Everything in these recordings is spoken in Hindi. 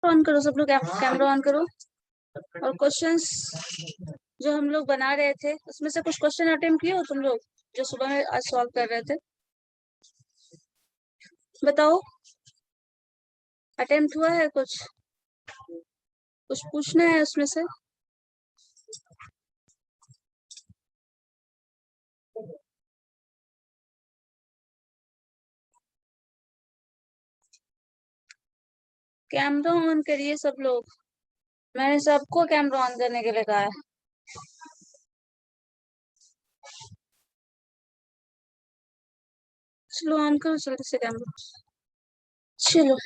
ऑन करो सब लोग, कैमरा ऑन करो। और क्वेश्चंस जो हम लोग बना रहे थे उसमें से कुछ क्वेश्चन अटेम्प्ट किए हो तुम लोग, जो सुबह में आज सॉल्व कर रहे थे? बताओ, अटेम्प्ट हुआ है कुछ? कुछ पूछना है उसमें से? कैमरा ऑन करिए सब लोग, मैंने सबको कैमरा ऑन करने के लिए कहा है। चलो ऑन करो जल्दी से कैमरा। चलो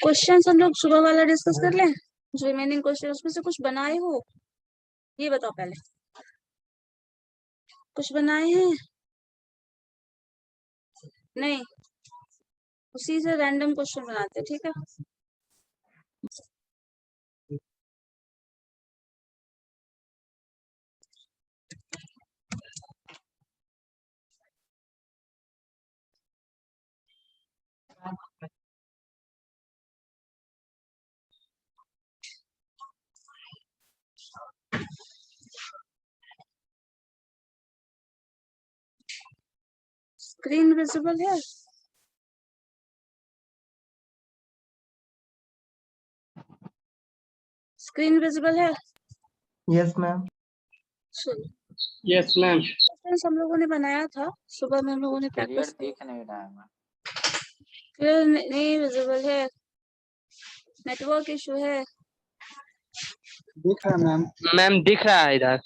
क्वेश्चन हम लोग सुबह वाला डिस्कस कर लें, जो रिमेनिंग क्वेश्चन उसमें से कुछ बनाए हो ये बताओ पहले। कुछ बनाए हैं? नहीं, उसी से रैंडम क्वेश्चन बनाते हैं, ठीक है? स्क्रीन विजिबल है? स्क्रीन विजिबल है? Yes ma'am. चलो, यस मैम। क्वेश्चन हम लोगों ने बनाया था सुबह में, हम लोगों ने प्रैक्टिस दिख नहीं रहा है मैम। क्लियर नहीं विजिबल है, नेटवर्क इशू है। दिख रहा मैम। मैम दिख रहा है इधर।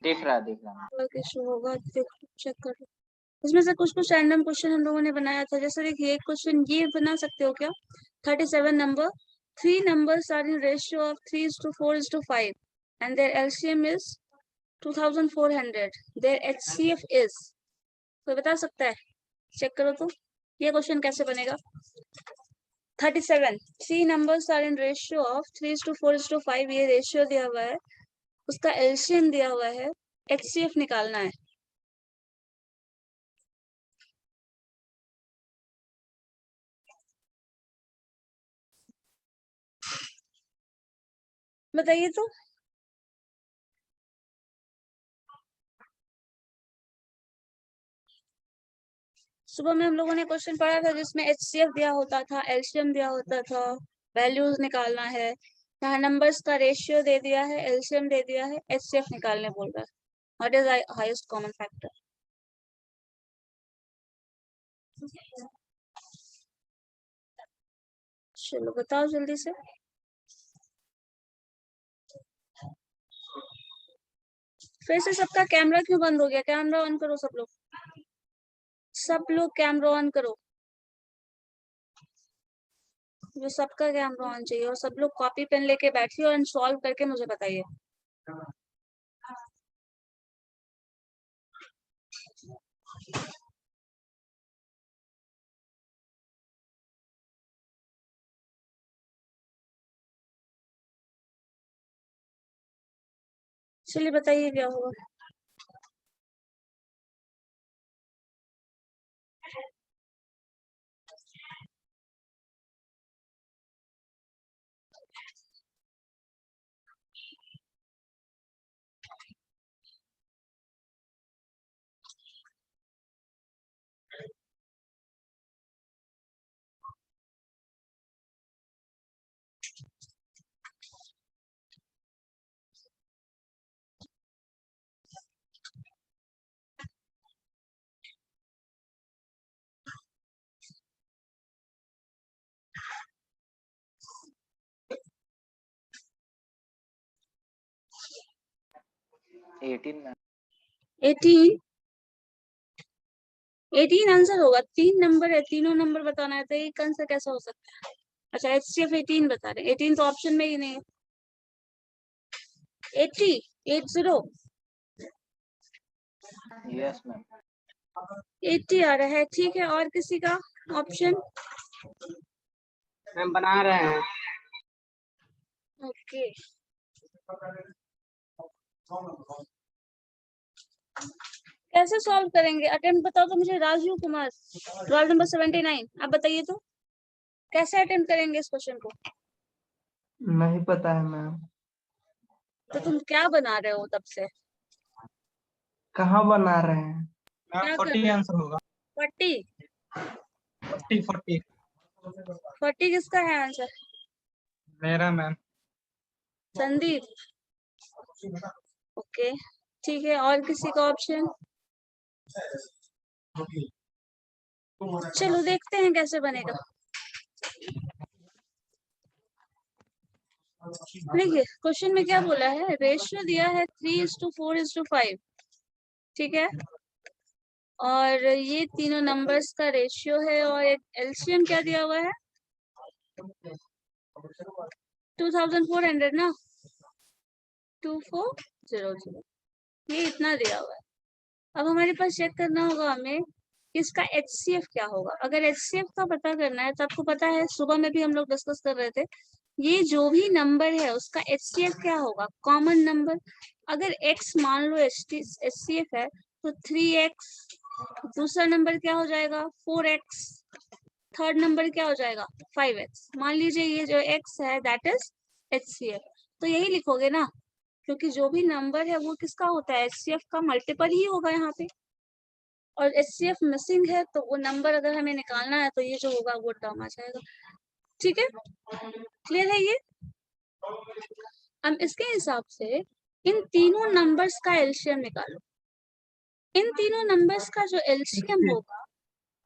दिख रहा है नेटवर्क इशू होगा, देखो चेक करो। इसमें से कुछ कुछ रैंडम क्वेश्चन हम लोगों ने बनाया था, जैसे देखिए एक क्वेश्चन ये बना सकते हो क्या? 37 number, 3 numbers are in ratio of 3:4:5 and their LCM is 2400, their HCF is, कोई बता सकता है? चेक करो तो ये क्वेश्चन कैसे बनेगा। 37, 3 numbers are in ratio of 3:4:5, ये रेशियो दिया हुआ है, उसका एलसीएम दिया हुआ है, एचसीएफ निकालना है। बताइए तो। सुबह में हम लोगों ने क्वेश्चन पढ़ा था जिसमें एचसीएफ दिया होता था, एलसीएम दिया होता था, वैल्यूज निकालना है। यहाँ नंबर्स का रेशियो दे दिया है, एलसीएम दे दिया है, एचसीएफ निकालने बोल रहा है। What is highest common factor? चलो बताओ जल्दी से। फिर से सबका कैमरा क्यों बंद हो गया? कैमरा ऑन करो सब लोग, सब लोग कैमरा ऑन करो, जो सबका कैमरा ऑन चाहिए। और सब लोग कॉपी पेन लेके बैठिए और सॉल्व करके मुझे बताइए। चलिए बताइए क्या हुआ। में 18 18 आंसर होगा। 3 नंबर है, तीनों नंबर बताना है, तो एक आंसर कैसा हो सकता है? अच्छा एचसीएफ 18 बता रहे, 18 तो ऑप्शन में ही नहीं है। 80 80 यस मैम। 80 आ रहा है, ठीक है। और किसी का ऑप्शन? मैम बना रहे हैं। ओके, कैसे सॉल्व करेंगे? अटेम्प्ट बताओ तो मुझे। राजू कुमार, रोल नंबर 79, आप बताइए तो कैसे अटेम्प्ट करेंगे इस क्वेश्चन को? नहीं पता है मैम। तो तुम क्या बना रहे हो तब से? कहाँ बना रहे हैं? क्या कर 40 रहे हो? आंसर होगा। 40? 40 40 किसका है आंसर? मेरा मैम। संदीप। ओके ठीक है, और किसी का ऑप्शन? चलो देखते हैं कैसे बनेगा। देखिए क्वेश्चन में क्या बोला है, रेशियो दिया है 3:4:5, ठीक है, और ये तीनों नंबर्स का रेशियो है, और एक एलसीएम क्या दिया हुआ है 2400 ना, 2400, ये इतना दिया हुआ है। अब हमारे पास चेक करना होगा हमें कि इसका HCF क्या होगा। अगर HCF का पता करना है तो आपको पता है, सुबह में भी हम लोग डिस्कस कर रहे थे, ये जो भी नंबर है उसका HCF क्या होगा, कॉमन नंबर। अगर x मान लो HCF है तो 3x, दूसरा नंबर क्या हो जाएगा 4x, थर्ड नंबर क्या हो जाएगा 5x। मान लीजिए ये जो x है दैट इज HCF, तो यही लिखोगे ना, क्योंकि जो भी नंबर है वो किसका होता है, HCF का मल्टीपल ही होगा यहाँ पे, और HCF मिसिंग है तो वो नंबर अगर हमें निकालना है तो ये जो होगा वो टर्म आ जाएगा। ठीक है, क्लियर है ये? अब इसके हिसाब से इन तीनों नंबर्स का एलसीएम निकालो। इन तीनों नंबर्स का जो एलसीएम होगा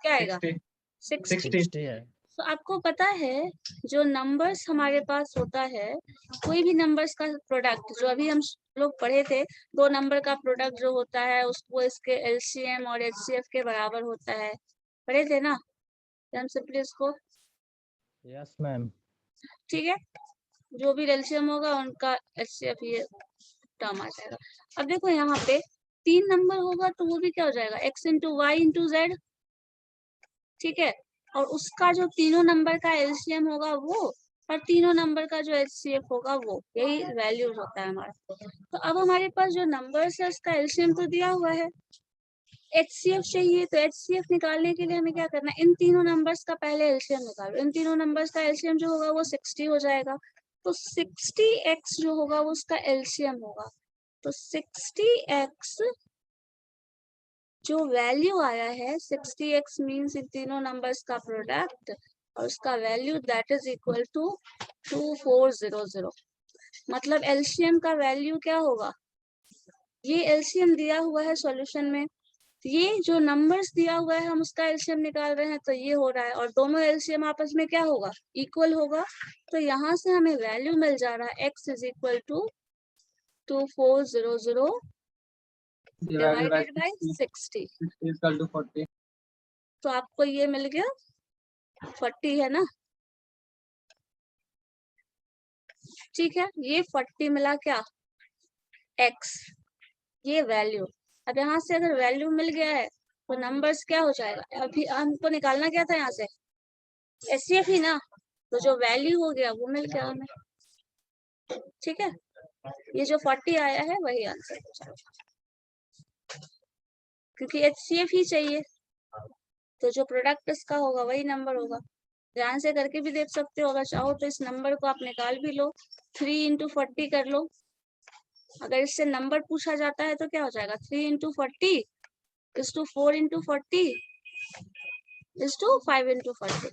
क्या आएगा 60। है। तो आपको पता है जो नंबर्स हमारे पास होता है, कोई भी नंबर्स का प्रोडक्ट, जो अभी हम लोग पढ़े थे, दो नंबर का प्रोडक्ट जो होता है उसको इसके एलसीएम और एचसीएफ के बराबर होता है, पढ़े थे ना हम सिंपली इसको। Yes ma'am. ठीक है, जो भी एलसीएम होगा उनका एचसीएफ ये टर्म आ जाएगा। अब देखो यहाँ पे 3 नंबर होगा तो वो भी क्या हो जाएगा x into y into z, ठीक है, और उसका जो तीनों नंबर का एलसीएम होगा वो, और तीनों नंबर का जो एचसीएफ होगा वो, यही वैल्यूज होता है हमारा। तो अब हमारे पास जो नंबर्स है उसका एलसीएम तो दिया हुआ है, एचसीएफ चाहिए, तो एचसीएफ निकालने के लिए हमें क्या करना है, इन तीनों नंबर्स का पहले एलसीएम निकालो। इन तीनों नंबर्स का एलसीएम जो होगा वो 60 हो जाएगा, तो 60x जो होगा वो उसका एलसीएम होगा। तो 60x जो वैल्यू आया है 60x मीन्स इन तीनों नंबर्स का प्रोडक्ट, और उसका value that is equal to 2400। मतलब एलसीएम का वैल्यू क्या होगा, ये एलसीएम दिया हुआ है सॉल्यूशन में, ये जो नंबर्स दिया हुआ है हम उसका एलसीएम निकाल रहे हैं, तो ये हो रहा है, और दोनों एलसीएम आपस में क्या होगा, इक्वल होगा। तो यहाँ से हमें वैल्यू मिल जा रहा है x is equal to 2400 divided by 60। 40। तो आपको ये मिल गया 40 है ना, ठीक है, ये 40 मिला क्या x, ये वैल्यू। अब यहाँ से अगर वैल्यू मिल गया है तो नंबर्स क्या हो जाएगा, अभी हमको निकालना क्या था यहाँ से एचसीएफ ही ना, तो जो वैल्यू हो गया वो मिल गया हमें। ठीक है, ये जो 40 आया है वही आंसर हो जाएगा, क्योंकि एचसीएफ ही चाहिए, तो जो प्रोडक्ट इसका होगा वही नंबर होगा। ध्यान से करके भी देख सकते हो, अगर चाहो तो इस नंबर को आप निकाल भी लो, 3 इंटू 40 कर लो। अगर इससे नंबर पूछा जाता है तो क्या हो जाएगा, 3 into 40 is to 4 into 40 is to 5 into 40।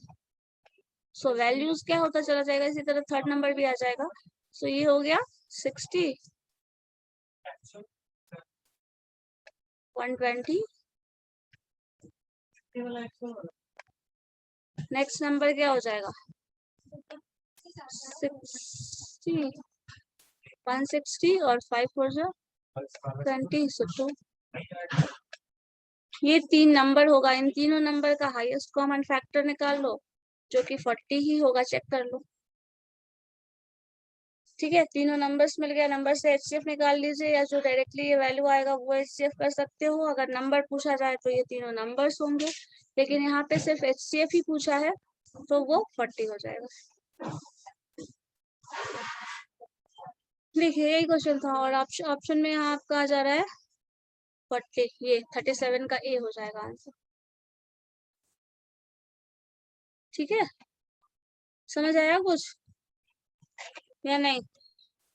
So values क्या होता चला जाएगा, इसी तरह थर्ड नंबर भी आ जाएगा। सो ये हो गया 60, 120। नेक्स्ट नंबर क्या हो जाएगा 60, 160 और 5 4 20, सो 2। ये 3 नंबर होगा, इन तीनों नंबर का हाईएस्ट कॉमन फैक्टर निकाल लो, जो कि 40 ही होगा, चेक कर लो। ठीक है, तीनों नंबर्स मिल गया, नंबर से एचसीएफ निकाल लीजिए, या जो डायरेक्टली ये वैल्यू आएगा वो एचसीएफ कर सकते हो। अगर नंबर पूछा जाए तो ये तीनों नंबर्स होंगे, लेकिन यहाँ पे सिर्फ एचसीएफ ही पूछा है तो वो 40 हो जाएगा। देखिए यही क्वेश्चन था, और ऑप्शन में यहाँ आपका आ जा रहा है 40, ये 37 का ए हो जाएगा आंसर। ठीक है, समझ आया कुछ या नहीं?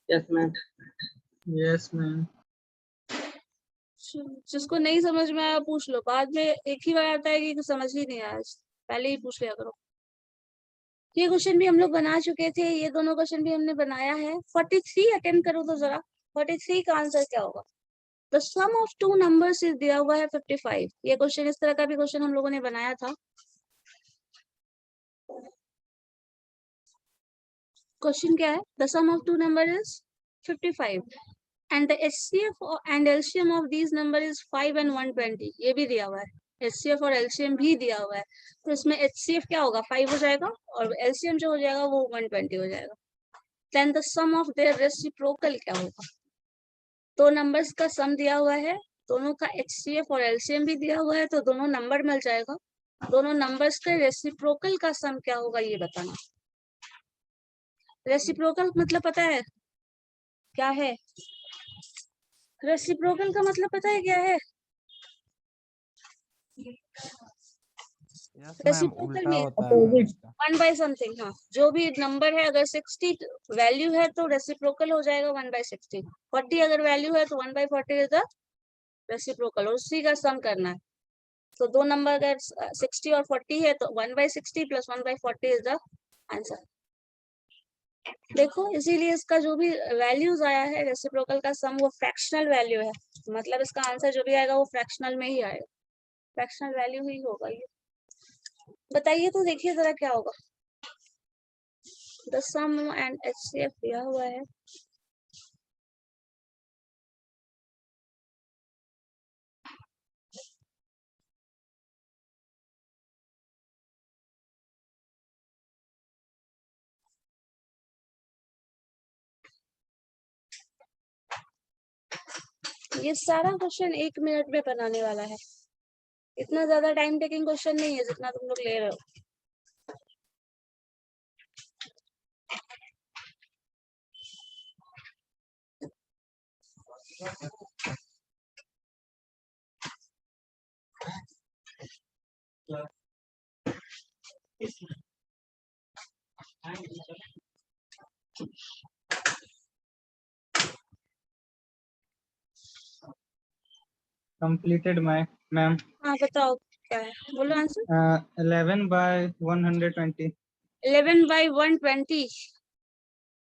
Yes ma'am. Yes, ma'am. जिसको नहीं समझ में आया पूछ लो, बाद में एक ही बार आता है कि समझ ही नहीं आया, पहले ही पूछ लिया करो। ये क्वेश्चन भी हम लोग बना चुके थे, ये दोनों क्वेश्चन भी हमने बनाया है। 43 अटेम्प्ट करो तो जरा, 43 का आंसर क्या होगा? The sum of two numbers is दिया हुआ है 55। ये क्वेश्चन, इस तरह का भी क्वेश्चन हम लोगों ने बनाया था। क्वेश्चन क्या है? The sum of two number is 55 and the HCF and LCM of these number is 5 and 120। ये भी दिया हुआ है, HCF और LCM भी दिया हुआ है। तो इसमें HCF क्या होगा? 5 हो जाएगा, और LCM जो हो जाएगा वो 120 हो जाएगा। Then the sum of their reciprocal क्या होगा? दो नंबर्स का सम दिया हुआ है, दोनों का HCF और LCM भी दिया हुआ है, तो दोनों नंबर मिल जाएगा। दोनों नंबर्स के रेसिप्रोकल का सम क्या होगा ये बताना। रेसिप्रोकल मतलब पता है क्या है? रेसिप्रोकल का मतलब पता है क्या है? Yes, ma'am. रेसिप्रोकल उल्टा में होता है ma'am इसका। 1 बाय समथिंग, हाँ, जो भी नंबर है अगर 60 वैल्यू है तो रेसिप्रोकल हो जाएगा 1 बाय 60। 40 अगर वैल्यू है तो 1 बाय 40 इज द रेसिप्रोकल, और उसी का सम करना है। तो दो नंबर अगर 60 और 40 है तो 1 by 60 plus 1 by 40 is the answer. देखो, इसीलिए इसका जो भी वैल्यूज आया है रेसिप्रोकल का सम वो फ्रैक्शनल वैल्यू है, मतलब इसका आंसर जो भी आएगा वो फ्रैक्शनल में ही आएगा, फ्रैक्शनल वैल्यू ही होगा ये। बताइए तो देखिए जरा क्या होगा। द सम एंड HCF दिया हुआ है। ये सारा क्वेश्चन 1 मिनट में बनाने वाला है, इतना ज्यादा टाइम टेकिंग क्वेश्चन नहीं है जितना तुम लोग ले रहे हो। Completed my ma'am. हाँ बताओ क्या है, बोलो answer. 11 by 120. 11 by 120,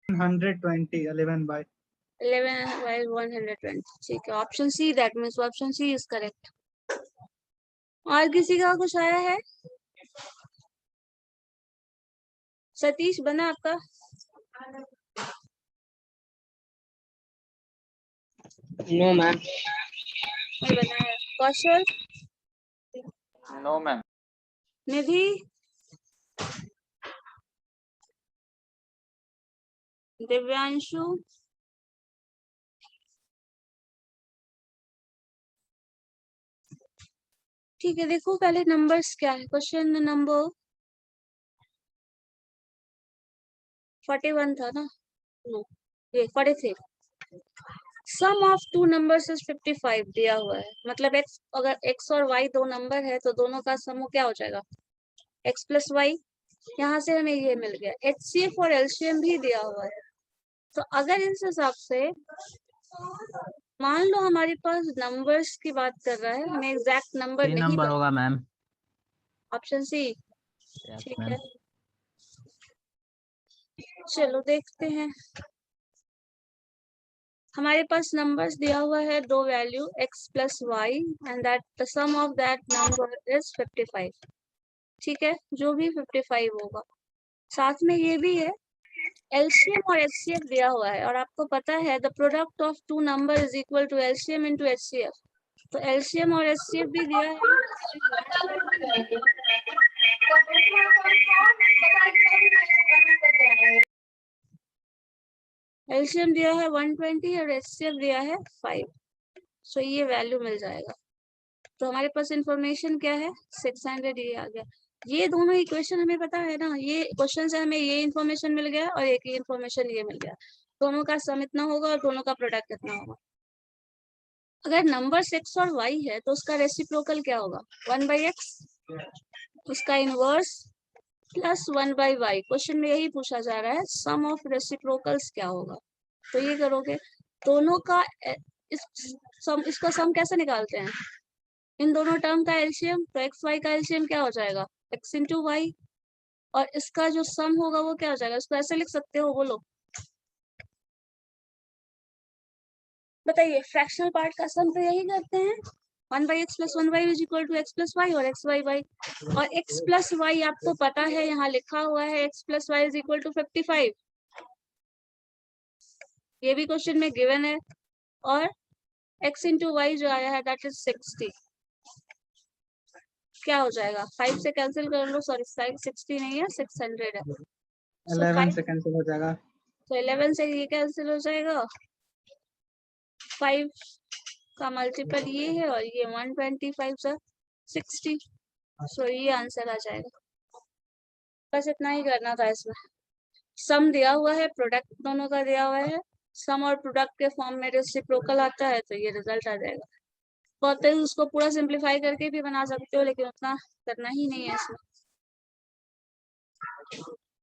120. 11 by. 11 by 120, ठीक है। Option C, that means option C is correct. और किसी का कुछ आया है? सतीश बना आपका? No ma'am. नहीं बनाया। कौशल? No, ma'am. निधि? दिव्यांशु? ठीक है, देखो पहले नंबर्स क्या है। क्वेश्चन नंबर 41 था ना? नो, ये 43। सम ऑफ टू नंबर्स इज 55 दिया हुआ है, मतलब x, अगर x और y दो नंबर है तो दोनों का सम क्या हो जाएगा? x plus y. यहाँ से हमें ये मिल गया। HCF और LCM भी दिया हुआ है, तो अगर इस हिसाब से मान लो हमारे पास नंबर्स की बात कर रहा है, हमें एग्जैक्ट नंबर नहीं नंबर होगा मैम। ऑप्शन सी, Yes, ठीक ma'am. है। चलो देखते हैं। हमारे पास नंबर्स दिया हुआ है दो value x plus y, and that the sum of that number is 55। ठीक है, जो भी 55 होगा। साथ में ये भी है LCM और HCF दिया हुआ है, और आपको पता है the product of two number is equal to LCM into HCF। तो LCM और HCF भी दिया है। LCM दिया है 120 और HCF दिया है 5। सो ये वैल्यू मिल जाएगा। तो हमारे पास इंफॉर्मेशन क्या है? 600 ये आ गया। ये दोनों इक्वेशन हमें पता है ना, ये क्वेश्चन से हमें ये इन्फॉर्मेशन मिल गया और एक ही इन्फॉर्मेशन ये मिल गया। दोनों का सम इतना होगा और दोनों का प्रोडक्ट कितना होगा। अगर नंबर x और y है तो उसका रेसिप्रोकल क्या होगा? 1/x, उसका इनवर्स प्लस 1/y। क्वेश्चन में यही पूछा जा रहा है, सम ऑफ रेसिप्रोकल्स क्या होगा। तो ये करोगे, दोनों का इसका सम कैसे निकालते हैं? इन दोनों टर्म का एलसीएम, तो एक्स वाई का एलसीएम क्या हो जाएगा? x इंटू वाई, और इसका जो सम होगा वो क्या हो जाएगा? इसको ऐसे लिख सकते हो, बोलो बताइए। फ्रैक्शनल पार्ट का सम तो यही करते हैं, 1/x plus 1y is equal to x plus y और x बाई वाई। और x प्लस वाई आपको पता है, यहाँ लिखा हुआ है x plus y is equal to 55, ये भी क्वेश्चन में गिवन है। और x इंटू वाई जो आया है दैट इज 60, क्या हो जाएगा? 5 से कैंसिल कर लो, सॉरी 560 नहीं है, 600 है। 11 से कैंसिल हो जाएगा। तो 11 से ये कैंसिल हो जाएगा, 5 का मल्टीपल ये है और ये 125 से 60, सो ये आंसर आ जाएगा। बस इतना ही करना था इसमें। सम दिया हुआ है, प्रोडक्ट दोनों का दिया हुआ है, सम और प्रोडक्ट के फॉर्म में रेसिप्रोकल आता है तो ये रिजल्ट आ जाएगा। बहुत उसको पूरा सिंप्लीफाई करके भी बना सकते हो, लेकिन उतना करना ही नहीं है इसमें।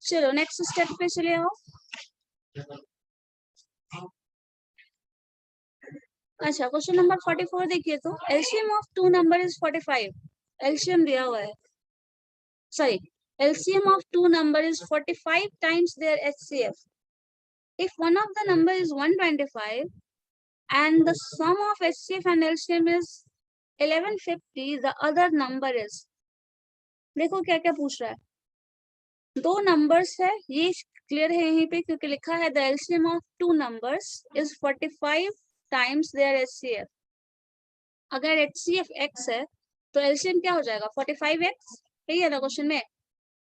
चलो नेक्स्ट स्टेप पे चले आओ। अच्छा, क्वेश्चन नंबर 44 देखिए तो, LCM of two number is 45। LCM दिया हुआ है, sorry, LCM of two number is 45 times their HCF. If one of the number is 125 and the sum of HCF and LCM is 1150, the other number is, देखो क्या क्या पूछ रहा है, दो नंबर्स है, ये क्लियर है यहीं पे क्योंकि लिखा है the LCM of two numbers is 45 times their HCF। अगर HCF x है तो LCM क्या हो जाएगा? 45x, यही है ना क्वेश्चन में,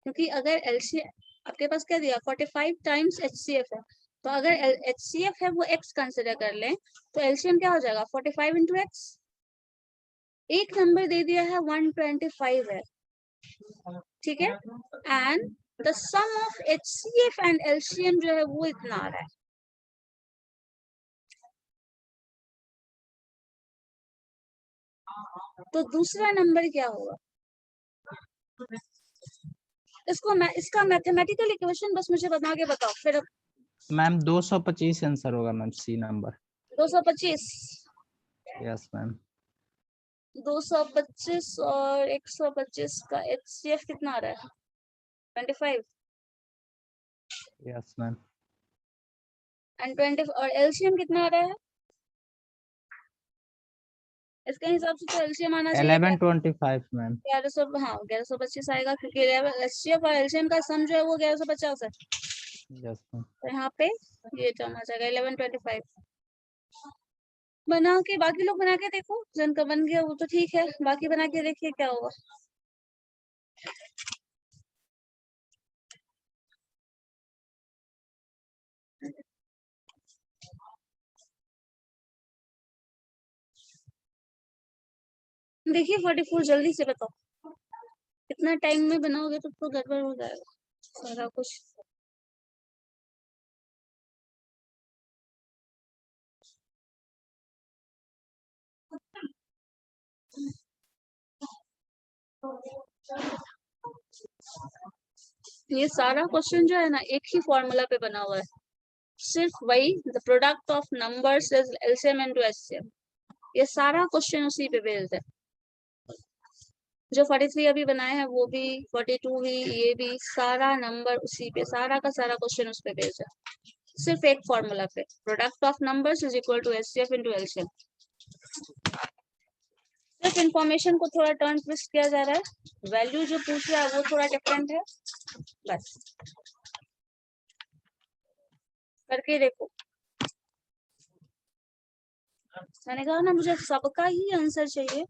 क्योंकि अगर LCM आपके पास क्या दिया, 45 टाइम्स HCF है, तो अगर HCF है वो x कंसिडर कर लें तो LCM क्या हो जाएगा? 45 इंटू एक्स। एक नंबर दे दिया है 125 है, ठीक है, and the sum of HCF and LCM जो है वो इतना आ रहा है। तो दूसरा नंबर क्या होगा? इसका मैथमेटिकल इक्वेशन बस मुझे बना के बताओ फिर। मैम 225 आंसर होगा ma'am, C number. 225, yes ma'am. 225 और 125 का HCF कितना आ रहा है? 25 यस मैम। एंड 20 और LCM कितना आ रहा है? इसके हिसाब से तो LCM आना चाहिए 1125 मैम। 1100, हाँ 1125 आएगा क्योंकि HCF और LCM का सम जो है वो 1150 है। Yes ma'am. तो यहाँ पे ये टर्म आ जाएगा 1125। बना के, बाकी लोग बना के देखो, जिनका बन गया वो तो ठीक है, बाकी बना के देखिए क्या होगा। देखिए 44 जल्दी से बताओ, कितना टाइम में बनाओगे तो गड़बड़ हो जाएगा सारा कुछ। ये सारा क्वेश्चन जो है ना एक ही फॉर्मूला पे बना हुआ है, सिर्फ वही the product of numbers is LCM into HCF, ये सारा क्वेश्चन उसी पे बेस्ड है। जो 43 अभी बनाए हैं वो भी, 42 भी, ये भी, सारा नंबर उसी पे, सारा का सारा क्वेश्चन उस पे बेस्ड है, सिर्फ एक फॉर्मूला पे, product of numbers is equal to HCF into LCM। सिर्फ इंफॉर्मेशन को थोड़ा टर्न ट्विस्ट किया जा रहा है, वैल्यू जो पूछ रहा है वो थोड़ा डिफरेंट है, बस करके देखो। मैंने कहा ना मुझे सबका ही आंसर चाहिए,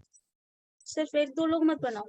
सिर्फ एक दो लोग मत बनाओ।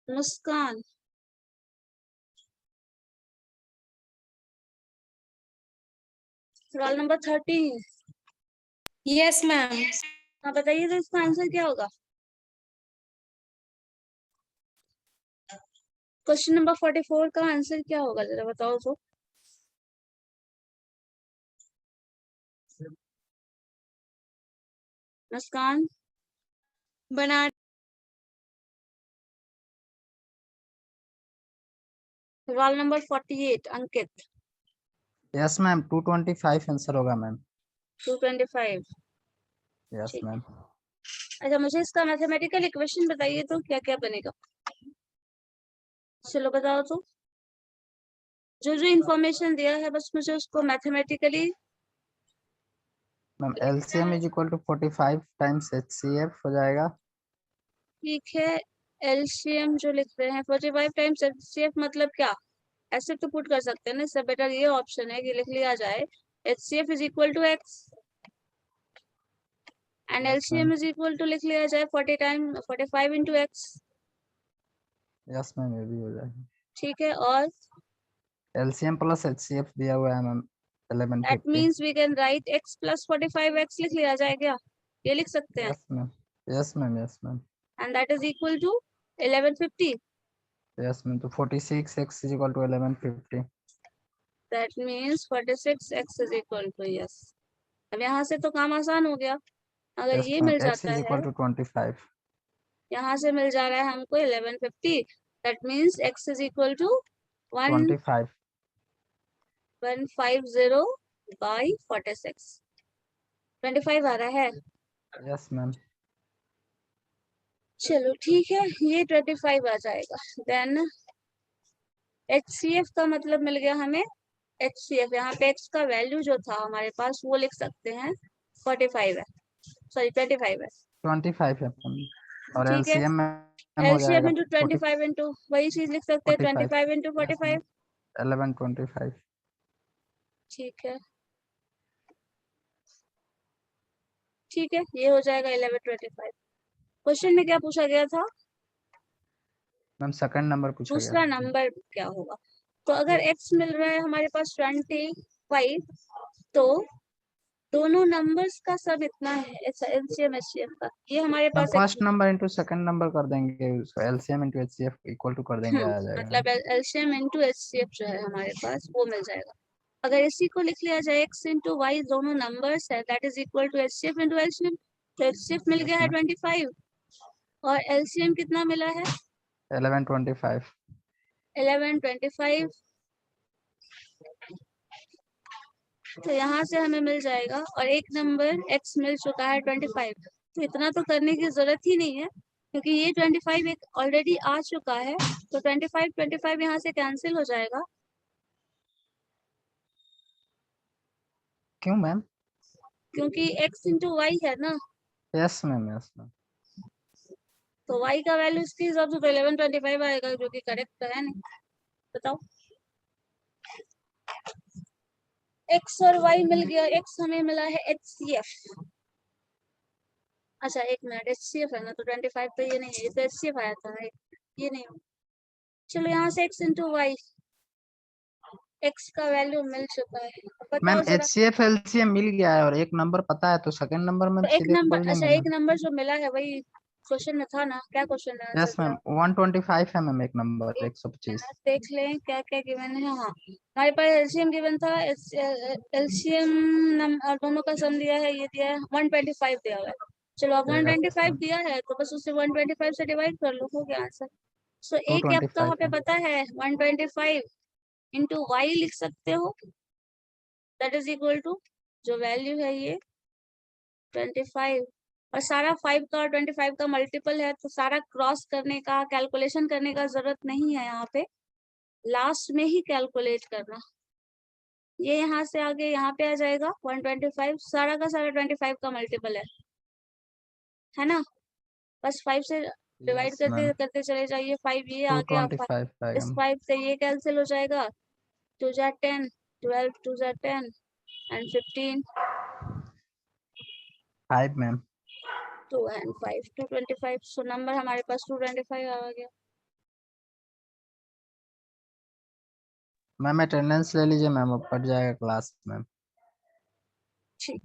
मुस्कान, सवाल नंबर 13। Yes ma'am. हाँ बताइए तो इसका आंसर क्या होगा। क्वेश्चन नंबर 44 का आंसर क्या होगा जरा बताओ तो। मुस्कान, बना सवाल नंबर 48 अंकित। यस मैम 225 आंसर होगा मैम। 225। यस ठीक। मैम। अच्छा मुझे इसका मैथमेटिकल इक्वेशन बताइए तो क्या क्या बनेगा। चलो बताओ तो। जो जो इंफॉर्मेशन दिया है बस मुझे उसको mathematically. Ma'am LCM is equal to 45 times HCF हो जाएगा। ठीक है, एलसीएम जो लिख रहे हैं 45 टाइम्स एचसीएफ मतलब क्या, ऐसे तो पुट कर सकते हैं ना। इससे बेटर ये ऑप्शन है कि लिख लिया जाए HCF is equal to x and Yes, LCM ma'am. Is equal to लिख लिया जाए 45 इंटू एक्स। यस मैम ये भी हो जाएगा। ठीक है, और एलसीएम प्लस एचसीएफ दिया हुआ है ma'am that 1150। Means we can write x plus 45 x लिख लिया जाए क्या, ये लिख सकते हैं। Yes ma'am. Yes ma'am. Yes ma'am. And that is equal to 1150। Yes ma'am तो 46 x is equal to 1150। That means 46 x is equal to yes. अब यहाँ से तो काम आसान हो गया। अगर यस ये मैम मिल x जाता इज है, इक्वल टू 25। यहाँ से मिल जा रहा है हमको 1150। That means x is equal to 25। 1150 by 46। 25 आ रहा है। Yes ma'am. चलो ठीक है, ये 25 आ जाएगा। देन HCF का मतलब मिल गया हमें। HCF यहाँ पे x का वैल्यू जो था हमारे पास वो लिख सकते हैं 45 है, सॉरी 25 है। 25 है मैम और ठीक है, एलसीएम मैम हो एलसीएम जाएगा इंटू 25 इंटू वही चीज लिख सकते हैं 45। 25 इंटू यस 45। मैम 1125। ठीक है, ठीक है, ये हो जाएगा 1125। क्वेश्चन में क्या पूछा गया था, मैम सेकंड नंबर पूछा गया दूसरा था। नंबर क्या होगा। तो अगर x मिल रहा है हमारे पास 25, तो दोनों नंबर्स का सब इतना है एलसीएम एचसीएफ का, ये हमारे मैम पास first number into second number कर देंगे उसको LCM into HCF equal to कर देंगे आ जाएगा। मतलब एलसीएम इंटू एचसीएफ जो है हमारे पास वो मिल जाएगा। अगर इसी को लिख लिया जाए x इंटू वाई, दोनों नंबर्स है, that is equal to HCF into LCM. तो एचसीएफ मिल गया है 25 और एलसीएम कितना मिला है 1125। 1125। तो यहाँ से हमें मिल जाएगा और एक नंबर x मिल चुका है 25। तो इतना तो करने की जरूरत ही नहीं है क्योंकि ये 25 एक ऑलरेडी आ चुका है। तो 25 यहाँ से कैंसिल हो जाएगा। क्यों मैम। क्योंकि x इंटू वाई है ना, यस मैम। Yes ma'am. तो y का वैल्यू इसके हिसाब से तो 1125 आएगा जो कि करेक्ट तो है नहीं। बताओ, x और y मिल गया, x हमें मिला है HCF। अच्छा एक मिनट, HCF है ना, तो 25 तो ये नहीं है, ये तो HCF आया था, ये नहीं। चलो यहाँ से x इंटू वाई, x का वैल्यू मिल चुका है। बताओ मैम जरा, एचसीएफ एलसीएम मिल गया है और एक नंबर पता है तो सेकंड नंबर में तो एक सीधे नंबर, बोल अच्छा देंगे एक ना। नंबर जो मिला है वही क्वेश्चन में था ना, क्या क्वेश्चन है आंसर यस क्या। मैम 125 है मैम एक नंबर एक 125। मिनट देख लें क्या क्या गिवन है। हाँ हमारे पास एलसीएम गिवन था, एलसीएम दोनों का सम दिया है, ये दिया है 125 दिया हुआ है। चलो अब Yes, 125 ma'am. दिया है तो बस उसे 125 से डिवाइड कर लो, हो गया आंसर। सो एक आपका 225 यहाँ पे है। पता है 125 इंटू वाई लिख सकते हो, दैट इज इक्वल टू जो वैल्यू है ये 25 और सारा 5 का और 25 का मल्टीपल है तो सारा क्रॉस करने का कैलकुलेशन करने का जरूरत नहीं है, यहाँ पे लास्ट में ही कैलकुलेट करना। ये यहाँ से आगे यहाँ पे आ जाएगा 125, सारा का सारा 25 का मल्टीपल है ना। बस 5 से डिवाइड यस करते मैम करते चले जाइए, 5 ये आ गया, 225 आएगा इस मैम। 5 से ये कैंसिल हो जाएगा, 2 जा 10, 12 2 जा 10 and 15। 5 ma'am. 2 and 5 225, so number हमारे पास 225 आ गया। मैम अटेंडेंस ले लीजिए मैम, अब पड़ जाएगा क्लास मैम। ठीक,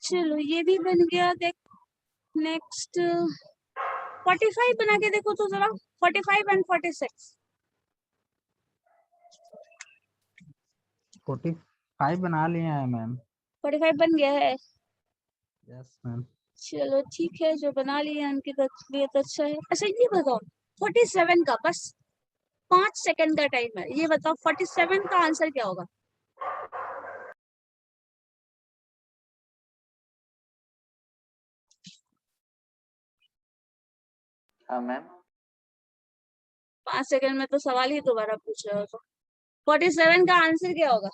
चलो ये भी बन गया। देख नेक्स्ट 45 बना के देखो तो जरा, 45 and 46। 45 बना लिए हैं मैम। 45 बन गया है। Yes ma'am. चलो ठीक है, जो बना लिए हैं उनकी तबीयत अच्छा है। अच्छा ये बताओ 47 का बस 5 सेकंड का टाइम है, ये बताओ 47 का आंसर क्या होगा? हाँ मैम। 5 सेकंड में तो सवाल ही दोबारा पूछ रहे हो तो 47 का आंसर क्या होगा?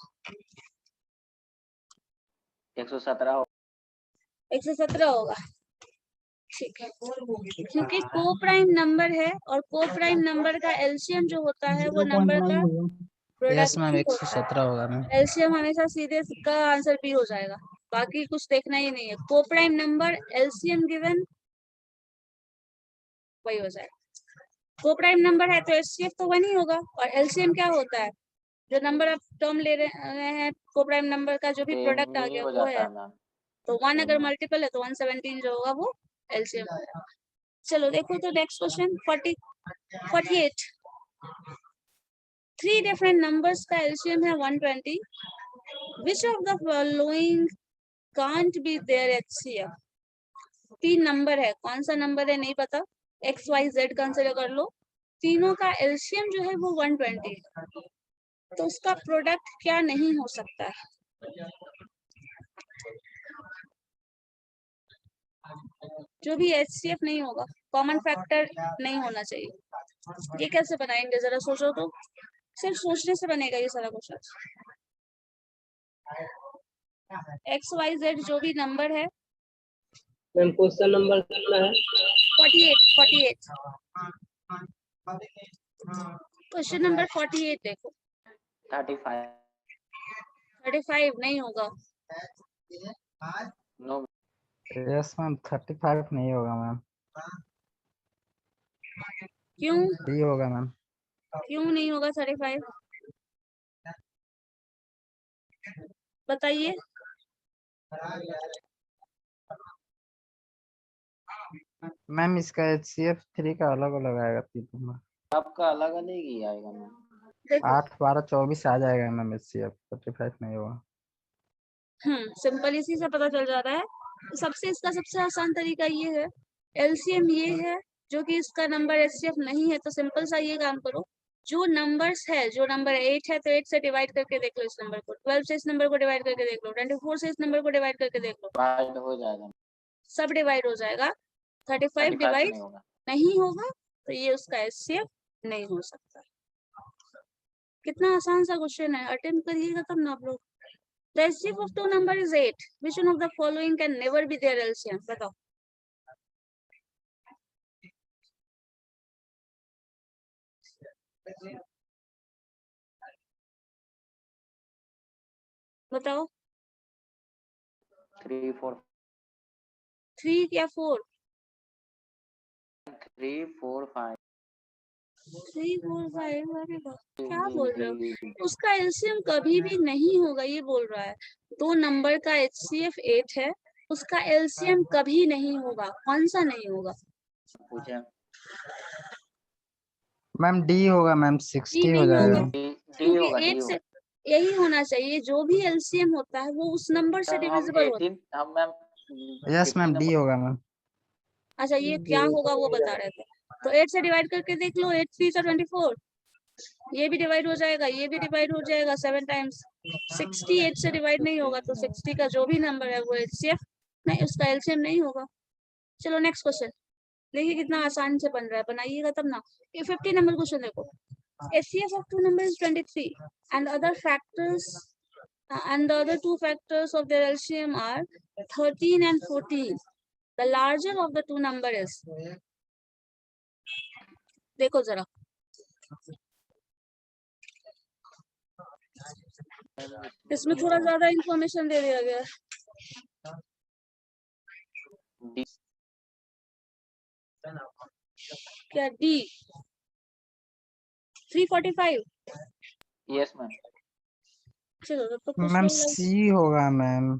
117 117 होगा। ठीक है, क्योंकि को प्राइम नंबर है और को प्राइम नंबर का एलसीएम जो होता है वो नंबर का यस प्रोडक्ट मैम, ही होता है। 117 होगा मैम। एलसीएम हमेशा सीधे इसका आंसर भी हो जाएगा, बाकी कुछ देखना ही नहीं है। को प्राइम नंबर एलसीएम गिवन वही हो जाएगा। को प्राइम नंबर है तो एचसीएफ तो 1 ही होगा, और एलसीएम क्या होता है? जो नंबर आप टर्म ले रहे हैं को प्राइम नंबर का जो भी प्रोडक्ट आ ही गया हो वो जाता है, है मैम। तो 1 अगर Same है। मल्टीपल है तो 117 जो होगा वो एलसीएम होगा। चलो देखो तो नेक्स्ट क्वेश्चन 48। 3 डिफरेंट नंबर्स का एलसीएम है 120। Which of the following can't be their HCF? 3 number है, कौन सा नंबर है नहीं पता, एक्स वाई जेड कंसिडर कर लो, तीनों का एलसीएम जो है वो 120 है, तो उसका प्रोडक्ट क्या नहीं हो सकता है? जो भी एचसीएफ नहीं होगा, कॉमन फैक्टर नहीं होना चाहिए। ये कैसे बनाएंगे जरा सोचो तो, सिर्फ सोचने से बनेगा ये सारा क्वेश्चन। एक्स वाई जेड जो भी नंबर है, मैम क्वेश्चन नंबर कितना है? 48 क्वेश्चन नंबर 48 देखो। 35 35 नहीं होगा। नो। यस मैम, 35 नहीं होगा मैम। क्यों? डी होगा मैम। क्यों नहीं होगा 35? बताइए। मैम इसका HCF 3 का अलग अलग आएगा 3 नंबर। आपका अलग अलग ही आएगा मैम। देखो 8, 12, 24 आ जाएगा मैम HCF, 35 नहीं होगा। सिंपल इसी से पता चल जाता है। सबसे इसका सबसे आसान तरीका ये है, एलसीएम ये है, जो कि इसका नंबर एचसीएफ नहीं है, तो सिंपल सा ये काम करो, जो नंबर्स है, जो नंबर 8 है तो 8 से डिवाइड करके देख लो इस नंबर को, 12 से इस नंबर को डिवाइड करके देख लो, 24 से इस नंबर को डिवाइड करके देख लो, डिवाइड हो जाएगा। सब डिवाइड हो जाएगा। 35 35 डिवाइड नहीं होगा। नहीं होगा, तो ये उसका एचसीएफ नहीं हो सकता। कितना आसान सा क्वेश्चन है, अटेम्प्ट करिएगा तब ना आप लोग। The HCF of two number is 8. Which one of the following can never be their LCM? बताओ। बताओ 3 4 3 या 4? 3 4 5 3 4 5, अरे बाप, क्या बोल रहे हो? उसका एलसीएम कभी भी नहीं होगा, ये बोल रहा है। दो नंबर का एचसीएफ 8 है, उसका एलसीएम कभी नहीं होगा। कौन सा नहीं होगा? पूछे। मैम डी होगा मैम, 60 हो नहीं जाएगा। होगा, डी क्योंकि होगा। 8 से यही होना चाहिए, जो भी एलसीएम होता है वो उस नंबर से हम डिविजिबल होता है। 18 हम मैम यस मैम, डी होगा मैम। अच्छा ये क्या होगा वो बता रहे थे, तो 8 से डिवाइड करके देख लो, 8 3 सा 24, ये भी डिवाइड हो जाएगा, ये भी डिवाइड हो जाएगा 7 टाइम्स। 68 से डिवाइड नहीं होगा, तो 60 का जो भी नंबर है वो एचसीएफ नहीं, उसका एलसीएम नहीं होगा। चलो नेक्स्ट क्वेश्चन देखिए कितना आसान से बन रहा है, बनाइएगा तब ना। ये 50 नंबर क्वेश्चन देखो, HCF of two numbers is 23 and other factors and the other two factors of their LCM are 13 and 14. The larger of the two number is, देखो जरा, इसमें थोड़ा ज्यादा इंफॉर्मेशन दे दिया गया है। डी क्या डी 345? Yes ma'am. चलो तब तो कुछ मैम लोग सी होगा मैम।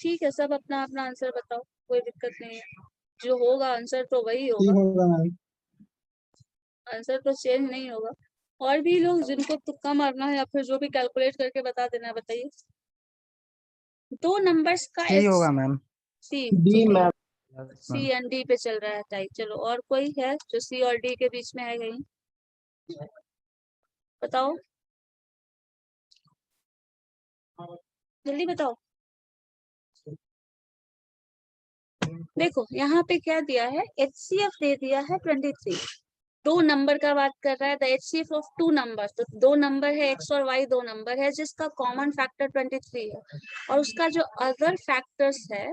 ठीक है, सब अपना अपना आंसर बताओ, कोई दिक्कत नहीं है। जो होगा आंसर तो वही सी होगा, होगा मैम। आंसर तो चेंज नहीं होगा। और भी लोग जिनको तुक्का मारना है या फिर जो भी कैलकुलेट करके बता देना है, बताइए। दो नंबर्स का सी होगा ma'am. C D ma'am. C and D पे चल रहा है टाइप। चलो और कोई है जो सी और डी के बीच में है कहीं, बताओ जल्दी बताओ। देखो यहाँ पे क्या दिया है, HCF दे दिया है 23। दो नंबर का बात कर रहा है, the HCF of two number. तो दो नंबर है x और y, दो नंबर है जिसका कॉमन फैक्टर 23 है, और उसका जो अदर फैक्टर्स है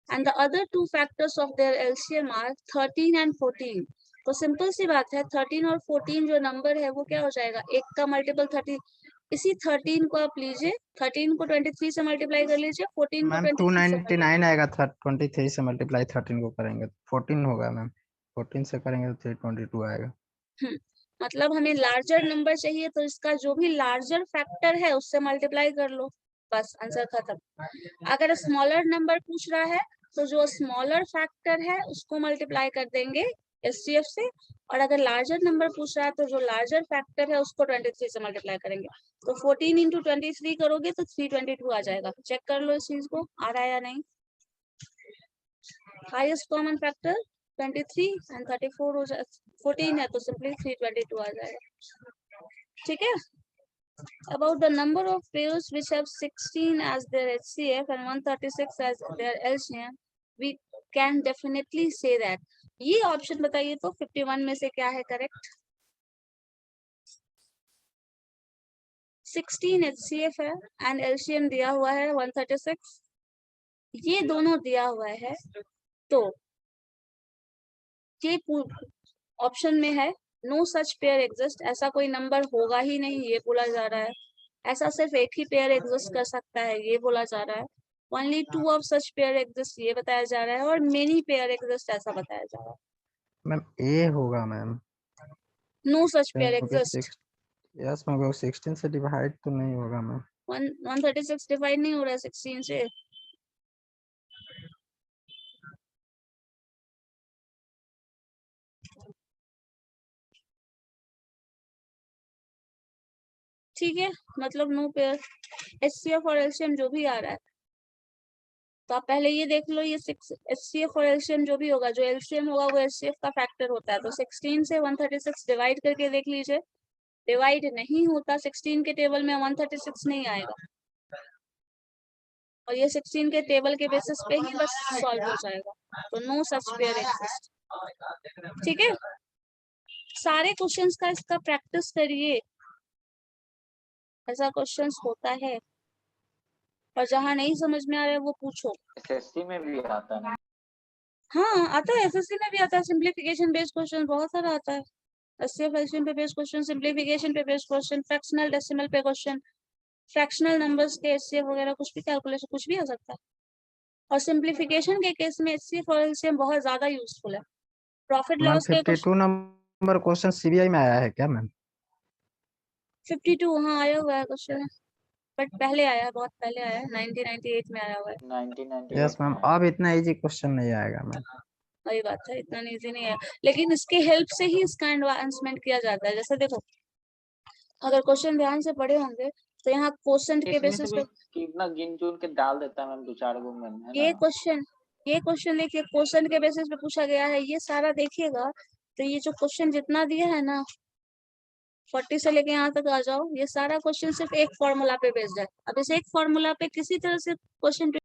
and the other two factors of their LCM are 13 and 14। तो सिंपल सी बात है, 13 और 14 जो नंबर है वो क्या हो जाएगा, एक का मल्टीपल 30। इसी 13 को आप लीजिए, 13 को 23 से मल्टीप्लाई कर लीजिए, 14 को मैम 23 से 299 आएगा, 23 से मल्टीप्लाई 13 को करेंगे 14 होगा मैम। 14 से करेंगे तो 322 आएगा। मतलब हमें लार्जर नंबर चाहिए, तो इसका जो भी लार्जर फैक्टर है उससे मल्टीप्लाई कर लो, बस आंसर खत्म। अगर स्मॉलर नंबर पूछ रहा है तो जो स्मॉलर फैक्टर है उसको मल्टीप्लाई कर देंगे HCF से, और अगर लार्जर नंबर पूछ रहा है तो जो लार्जर फैक्टर है उसको 23 से मल्टीप्लाई करेंगे। तो 14 इंटू 23 करोगे तो 322 आ जाएगा। चेक कर लो इस चीज को, आ रहा है या नहीं। हाईएस्ट कॉमन फैक्टर 23 एंड 34 हो जाए, 14 है तो सिंपली 322 आ जाएगा। ठीक है। About the number of pairs which have 16 as their HCF and 136 as their LCM, we can definitely say that। ये ऑप्शन बताइए तो 51 में से क्या है करेक्ट। 16 HCF है एंड LCM दिया हुआ है 136, ये दोनों दिया हुआ है, तो ये ऑप्शन में है नो सच पेयर एग्जिस्ट, ऐसा कोई नंबर होगा ही नहीं, ये बोला जा रहा है। ऐसा सिर्फ एक ही पेयर एग्जिस्ट कर सकता है, ये बोला जा रहा है। Only 2 of such pair exist, ये बताया जा रहा है। और मेनी पेयर एग्जिस्ट, ऐसा बताया जा रहा है। मैम ए होगा मैम। नो सच पेयर क्योंकि एग्जिस्ट। यस मैम 16 से डिवाइड तो नहीं होगा मैम। 136 डिवाइड नहीं हो रहा है 16 से। ठीक है, मतलब नो पेयर। HCF और LCM जो भी आ रहा है, तो आप पहले ये देख लो, ये HCF और LCM जो भी होगा, जो LCM होगा वो HCF का फैक्टर होता है। तो 16 से 136 डिवाइड करके देख लीजिए, डिवाइड नहीं होता, 16 के टेबल में 136 नहीं आएगा, और ये 16 के टेबल के बेसिस पे ही बस सॉल्व हो जाएगा। तो नो सच पेयर एग्जिस्ट। ठीक है, सारे क्वेश्चंस का इसका प्रैक्टिस करिए, ऐसा क्वेश्चंस होता है। और जहाँ नहीं समझ में आ रहा है वो पूछो। एसएससी में भी आता है। हाँ आता है, SSC में भी आता है, सिंप्लीफिकेशन बेस्ड क्वेश्चन बहुत सारा आता है। HCF LCM पे बेस्ड क्वेश्चन, सिंप्लीफिकेशन पे बेस्ड क्वेश्चन, फ्रैक्शनल डेसिमल पे क्वेश्चन, फ्रैक्शनल नंबर्स के HCF वगैरह कुछ भी कैलकुलेशन कुछ भी आ सकता है। और सिंप्लीफिकेशन के केस में HCF और LCM बहुत ज्यादा यूजफुल है। प्रॉफिट मैम लॉस के 52 नंबर क्वेश्चन सीबीआई में आया है क्या मैम? 52 हाँ आया हुआ है क्वेश्चन, बट पहले आया है, बहुत पहले आया है, 1998 में आया हुआ है। 1998 यस मैम, अब इतना इजी क्वेश्चन नहीं आएगा मैम। वही बात है, इतना इजी नहीं है, लेकिन इसके हेल्प से ही इसका एडवांसमेंट किया जाता है। जैसे देखो, अगर क्वेश्चन ध्यान से पढ़े होंगे तो यहाँ क्वेश्चन के इसमें बेसिस से पे भी कितना गिन चुन के डाल देता है मैम, 2-4 गो में है ये ना। क्वेश्चन देखिए, क्वेश्चन के बेसिस पे पूछा गया है, ये सारा देखिएगा। तो ये जो क्वेश्चन जितना दिया है ना, 40 से लेके यहाँ तक आ जाओ, ये सारा क्वेश्चन सिर्फ एक फॉर्मूला पे बेस्ड है। अब इस एक फॉर्मूला पे किसी तरह से क्वेश्चन